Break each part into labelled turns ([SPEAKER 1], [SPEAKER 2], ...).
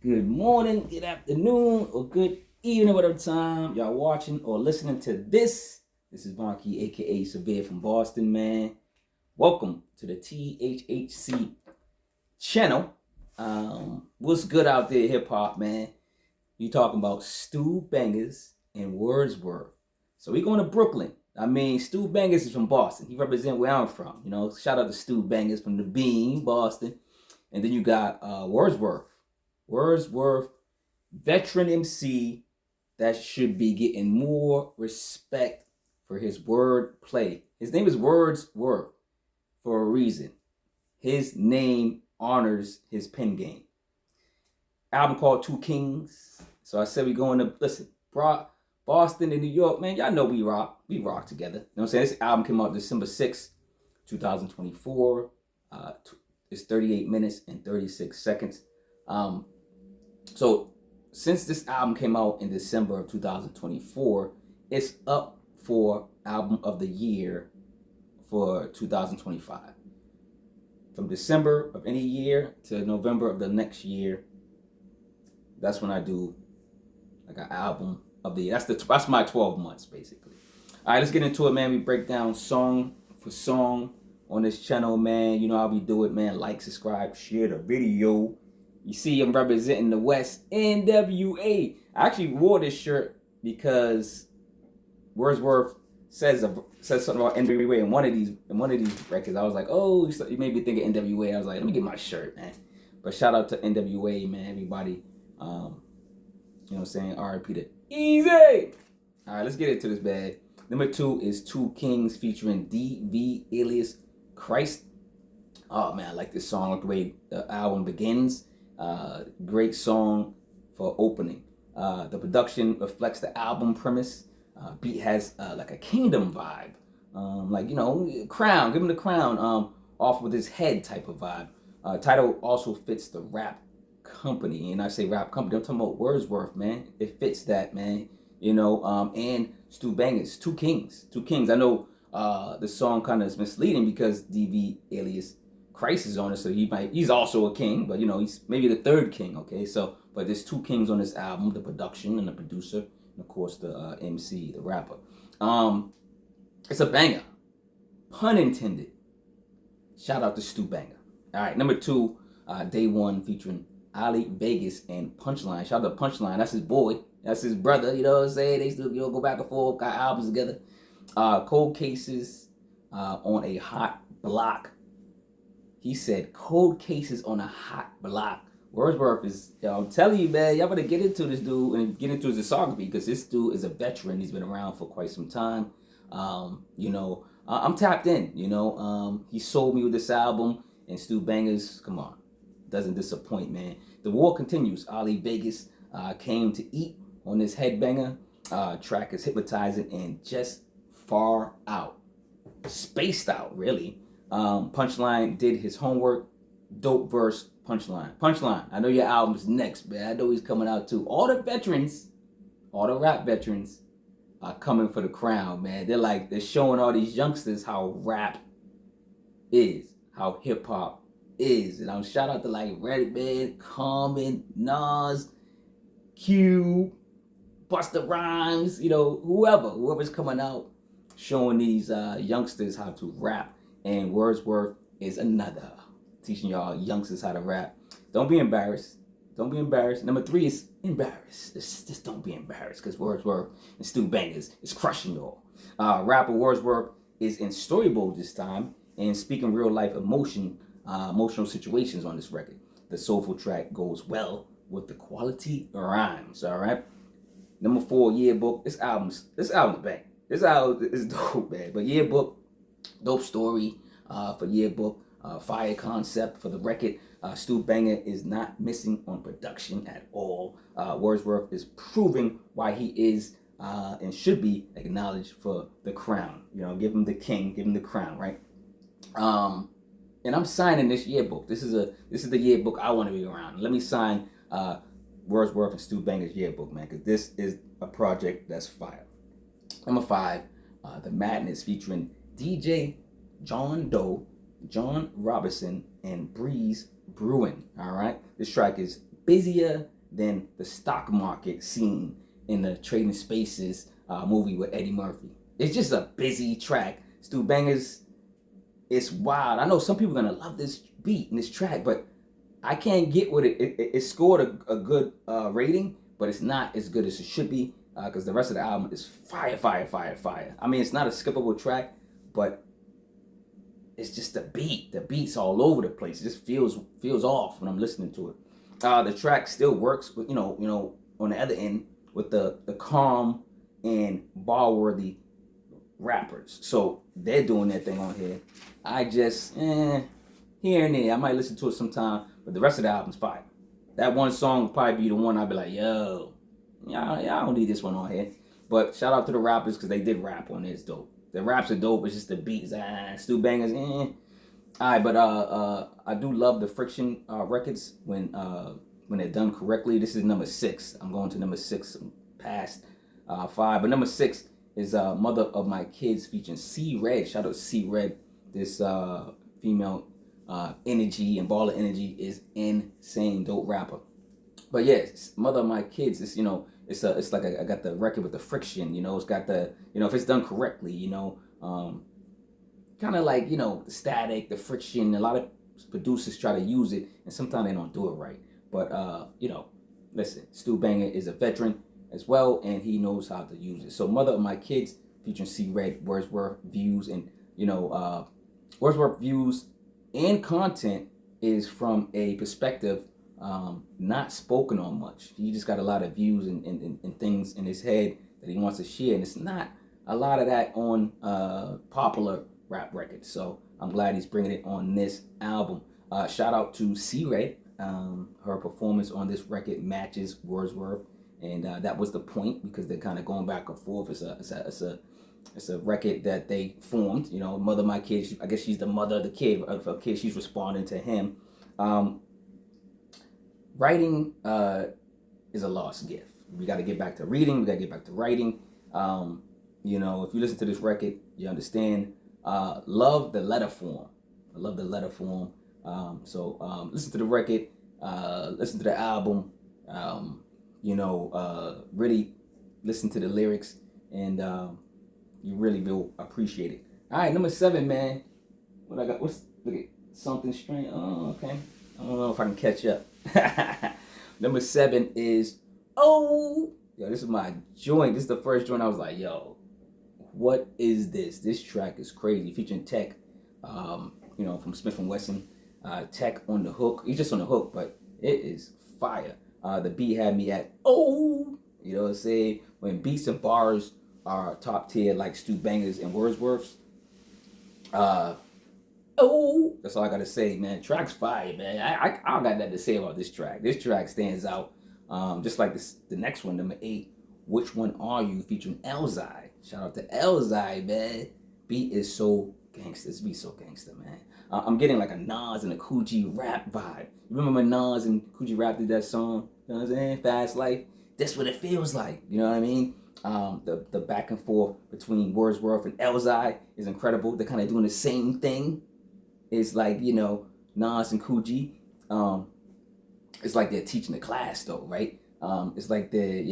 [SPEAKER 1] Good morning, good afternoon, or good evening, whatever time y'all watching or listening to this. This is Marquis, aka Severe from Boston, man. Welcome to the THHC channel. What's good out there, hip hop, man? You talking about Stu Bangas and Wordsworth. So we going to Brooklyn. I mean, Stu Bangas is from Boston. He represent where I'm from. You know, shout out to Stu Bangas from the Bean, Boston. And then you got Wordsworth. Wordsworth, veteran MC that should be getting more respect for his word play. His name is Wordsworth for a reason. His name honors his pen game. Album called Two Kings. So I said we going to listen. Boston and New York, man. Y'all know we rock. We rock together. You know what I'm saying? This album came out December 6th, 2024. It's 38 minutes and 36 seconds. So since this album came out in December of 2024, it's up for album of the year for 2025. From December of any year to November of the next year, that's when I do like an album of the year. That's my 12 months basically. All right, let's get into it, man. We break down song for song on this channel, man. You know how we do it, man. Like, subscribe, share the video. You see I'm representing the West, NWA. I actually wore this shirt because Wordsworth says something about NWA in one of these records. I was like, oh, you made me think of NWA. I was like, let me get my shirt, man. But shout out to NWA, man. Everybody, you know what I'm saying? R.I.P. to Easy. All right, let's get into this bag. Number 2 is Two Kings featuring d.v.aliaskhryst. Oh man, I like this song. Like the way the album begins. Great song for opening. The production reflects the album premise. Beat has like a kingdom vibe. Like, you know, crown. Give him the crown. Off with his head type of vibe. Title also fits the rap company. And I say rap company, I'm talking about Wordsworth, man. It fits that, man. You know, and Stu Bangas, Two Kings. Two Kings. I know the song kind of is misleading because d.v.aliaskhryst is on it, so he's also a king, but you know, he's maybe the third king, okay? So, but there's two kings on this album, the production and the producer, and of course the MC, the rapper. It's a banger. Pun intended. Shout out to Stu Banger. All right, number 2, Day One featuring Ali Vegas and Punchline. Shout out to Punchline. That's his boy. That's his brother. You know what I'm saying? They still go back and forth, got albums together. Cold Cases on a Hot Block. He said cold cases on a hot block. Wordsworth is, I'm telling you, man, y'all better get into this dude and get into his discography because this dude is a veteran. He's been around for quite some time. You know, I'm tapped in. You know, he sold me with this album, and Stu Bangas, come on, doesn't disappoint, man. The war continues. Ali Vegas came to eat on this headbanger. Track is hypnotizing and just far out, spaced out, really. Punchline did his homework. Dope verse, Punchline. Punchline, I know your album's next, man. I know he's coming out too. All the veterans, all the rap veterans are coming for the crown, man. They're showing all these youngsters how rap is, how hip hop is. And I'm shout out to like Redman, Common, Nas, Q, Busta Rhymes, you know, whoever's coming out showing these youngsters how to rap. And Wordsworth is another, teaching y'all youngsters how to rap. Don't be embarrassed. Don't be embarrassed. Number 3 is embarrassed. Just don't be embarrassed because Wordsworth and Stu Bangas is crushing y'all. Rapper Wordsworth is in story mode this time and speaking real life emotional situations on this record. The soulful track goes well with the quality rhymes. All right. Number 4, Yearbook. This album's bang. This album is dope, man. But Yearbook, dope story for Yearbook. Fire concept for the record. Stu Banger is not missing on production at all. Wordsworth is proving why he is and should be acknowledged for the crown. You know, give him the king, give him the crown, right? And I'm signing this yearbook. This is the yearbook I want to be around. Let me sign Wordsworth and Stu Banger's yearbook, man, because this is a project that's fire. Number 5, The Madness featuring DJ John Doe, John Robinson, and Breeze Brewin. All right, this track is busier than the stock market scene in the Trading Spaces movie with Eddie Murphy. It's just a busy track. Stu Bangas, it's wild. I know some people are gonna love this beat and this track, but I can't get with it. It scored a good rating, but it's not as good as it should be because the rest of the album is fire, fire, fire, fire. I mean, it's not a skippable track, but it's just the beat. The beat's all over the place. It just feels off when I'm listening to it. The track still works, but you know, on the other end with the calm and bar-worthy rappers. So they're doing their thing on here. I just here and there. I might listen to it sometime, but the rest of the album's fire. That one song will probably be the one I'll be like, yo, y'all don't need this one on here. But shout out to the rappers because they did rap on this. Dope. The raps are dope. It's just the beats. Stu Bangas. All right, but I do love the Friction records when they're done correctly. This is number 6. I'm going to number 6 past 5, but number 6 is Mother of My Kids featuring C Red. Shout out to C Red. This female energy and ball of energy is insane. Dope rapper. But yes, Mother of My Kids is, it's like I got the record with the Friction, it's got the, if it's done correctly, kind of like, the static, the friction. A lot of producers try to use it and sometimes they don't do it right. But, listen, Stu Banger is a veteran as well and he knows how to use it. So Mother of My Kids featuring C Red, Wordsworth views, and, Wordsworth views and content is from a perspective not spoken on much. He just got a lot of views and things in his head that he wants to share, and it's not a lot of that on popular rap records. So I'm glad he's bringing it on this album. Shout out to C Red. Her performance on this record matches Wordsworth, and that was the point because they're kind of going back and forth. It's a record that they formed. Mother of My Kids. I guess she's the mother of the kid. Of a kid, she's responding to him. Writing is a lost gift. We got to get back to reading. We got to get back to writing. If you listen to this record, you understand. Love the letter form. I love the letter form. So listen to the record. Listen to the album. Really listen to the lyrics, and you really will appreciate it. All right, number 7, man. What I got? Look at something strange. Oh, okay. I don't know if I can catch up. Number 7 is this is my joint. This is the first joint I was like, yo, what is this? This track is crazy. Featuring Tech, from Smith & Wesson. Tech on the hook. He's just on the hook, but it is fire. The beat had me at say when beats and bars are top tier like Stu Bangers and Wordsworth's. That's all I gotta say, man. Track's fire, man. I don't got nothing to say about this track. This track stands out. Just like the next one, number 8. Which One Are You? Featuring Elzhi. Shout out to Elzhi, man. Beat is so gangster. This beat's so gangster, man. I'm getting like a Nas and a Coogee rap vibe. You remember when Nas and Coogee rap did that song? You know what I'm saying? Fast Life. That's what it feels like. You know what I mean? The back and forth between Wordsworth and Elzhi is incredible. They're kind of doing the same thing. It's like, Nas and Coogee. It's like they're teaching the class though, right? It's like they're,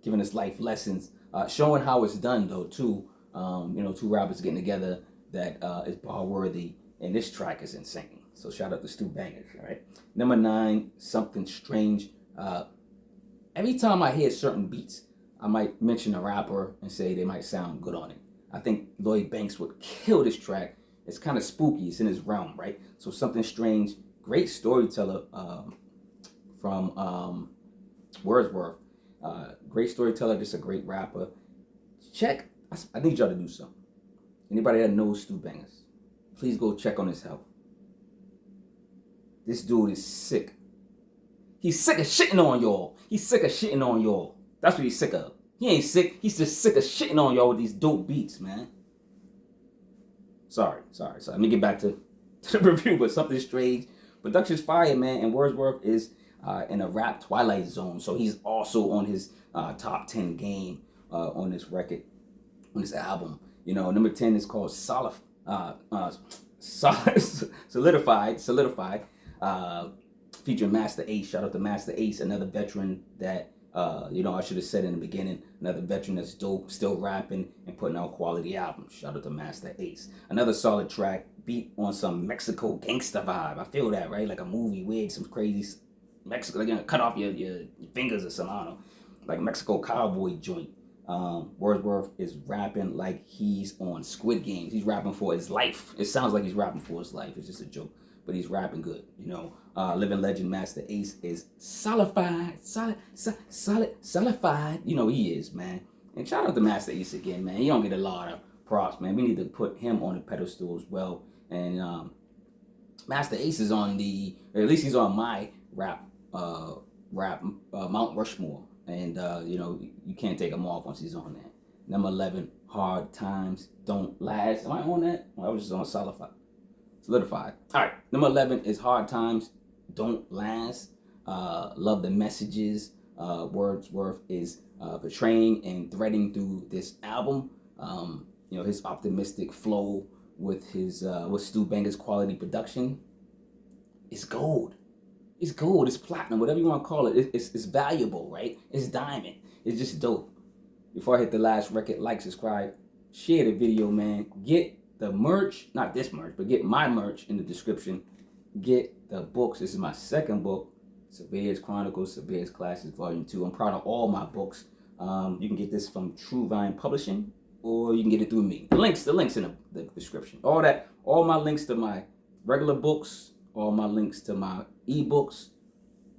[SPEAKER 1] giving us life lessons, showing how it's done though too. Two rappers getting together that is bar worthy, and this track is insane. So shout out to Stu Bangers, all right? Number 9, Something Strange. Every time I hear certain beats, I might mention a rapper and say they might sound good on it. I think Lloyd Banks would kill this track. It's kind of spooky. It's in his realm, right? So Something Strange, great storyteller from Wordsworth. Great storyteller, just a great rapper. I need y'all to do something. Anybody that knows Stu Bangers, please go check on his health. This dude is sick. He's sick of shitting on y'all. That's what he's sick of. He ain't sick. He's just sick of shitting on y'all with these dope beats, man. Sorry. Let me get back to the review, but Something Strange. Production's fire, man, and Wordsworth is in a rap twilight zone, so he's also on his top 10 game on this record, on this album. Number 10 is called Solidified, featuring Masta Ace. Shout out to Masta Ace, another veteran that, I should have said in the beginning, another veteran that's dope, still rapping and putting out quality albums. Shout out to Masta Ace. Another solid track, beat on some Mexico gangster vibe. I feel that, right? Like a movie with some crazy Mexico, like, cut off your fingers or something, I don't know. Like Mexico cowboy joint. Wordsworth is rapping like he's on Squid Games. He's rapping for his life. It sounds like he's rapping for his life. It's just a joke, but he's rapping good. Living legend Masta Ace is solidified. He is, man. And shout out to Masta Ace again, man. He don't get a lot of props, man. We need to put him on the pedestal as well. And Masta Ace is on or at least he's on my rap Mount Rushmore. And, you can't take him off once he's on that. Number 11, Hard Times Don't Last. Am I on that? Well, I was just on Solidified. All right, number 11 is Hard Times Don't Last. Love the messages Wordsworth is portraying and threading through this album. His optimistic flow with with Stu Bangas' quality production is gold. It's gold, it's platinum, whatever you want to call it. It's valuable, right? It's diamond. It's just dope. Before I hit the last record, like, subscribe, share the video, man. Get the merch, not this merch, but get my merch in the description. Get the books. This is my second book, Surveyor's Chronicles, Surveyor's Classics, Volume 2. I'm proud of all my books. You can get this from True Vine Publishing, or you can get it through me. The links in the description. All my links to my regular books, all my links to my ebooks,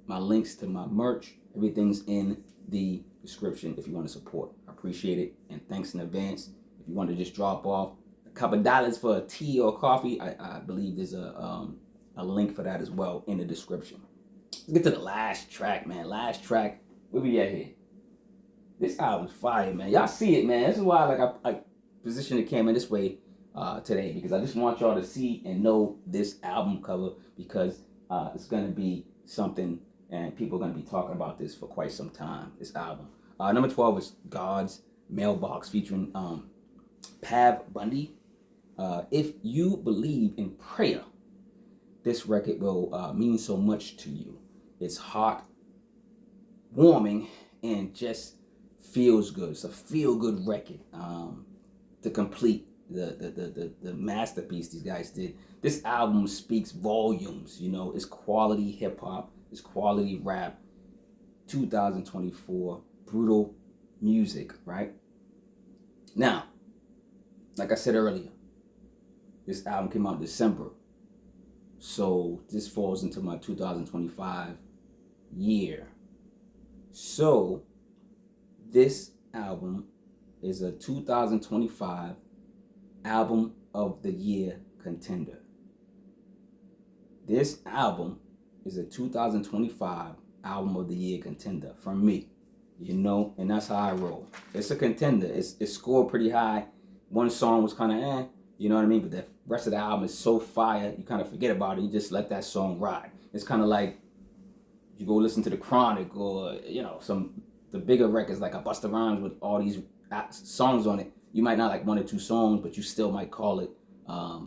[SPEAKER 1] my links to my merch, everything's in the description if you want to support. I appreciate it, and thanks in advance. If you want to just drop off a couple of dollars for a tea or coffee, I believe there's a link for that as well in the description. Let's get to the last track, man. Last track, where we at here? This album's fire, man. Y'all see it, man. This is why I positioned the camera this way today, because I just want y'all to see and know this album cover, because it's going to be something, and people are going to be talking about this for quite some time, this album. Number 12 is God's Mailbox, featuring Bundy. If you believe in prayer, this record will mean so much to you. It's hot, warming, and just feels good. It's a feel-good record to complete the masterpiece these guys did. This album speaks volumes. It's quality hip-hop, it's quality rap, 2024, brutal music, right? Now, like I said earlier, this album came out in December, so this falls into my 2025 year. So this album is a 2025 album of the year contender. This album is a 2025 album of the year contender from me, and that's how I roll. It's a contender. It's scored pretty high. One song was kind of you know what I mean? But the rest of the album is so fire, you kind of forget about it. You just let that song ride. It's kind of like you go listen to the Chronic, or the bigger records like a Busta Rhymes with all these songs on it. You might not like one or two songs, but you still might call it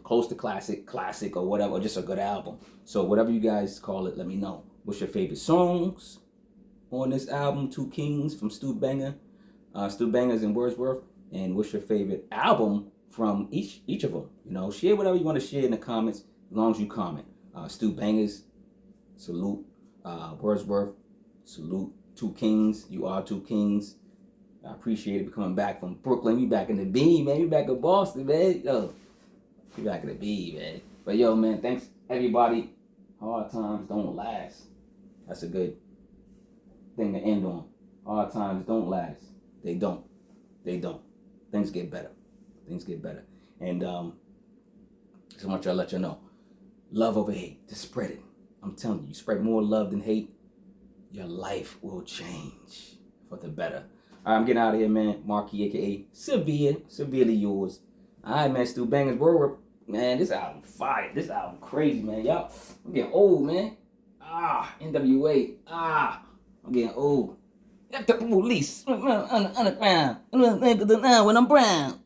[SPEAKER 1] close to classic, or whatever, or just a good album. So whatever you guys call it, let me know. What's your favorite songs on this album, Two Kings from Stu Bangas and Wordsworth? And what's your favorite album from each of them? Share whatever you want to share in the comments, as long as you comment. Stu Bangas, salute. Wordsworth, salute. Two Kings, you are two kings. I appreciate it. Coming back from Brooklyn. We back in the B, man. We back in Boston, man. Yo, we back in the B, man. But yo, man, thanks everybody. Hard times don't last. That's a good thing to end on. Hard times don't last. They don't. Things get better. And just want y'all to let you know. Love over hate. Just spread it. I'm telling you, spread more love than hate. Your life will change for the better. All right, I'm getting out of here, man. Marquis, a.k.a. Cincerely Yours. All right, man. Stu Bangas, bro. Man, this album fire. This album crazy, man. Y'all, I'm getting old, man. NWA. I'm getting old. F the police. Underground. When I'm brown.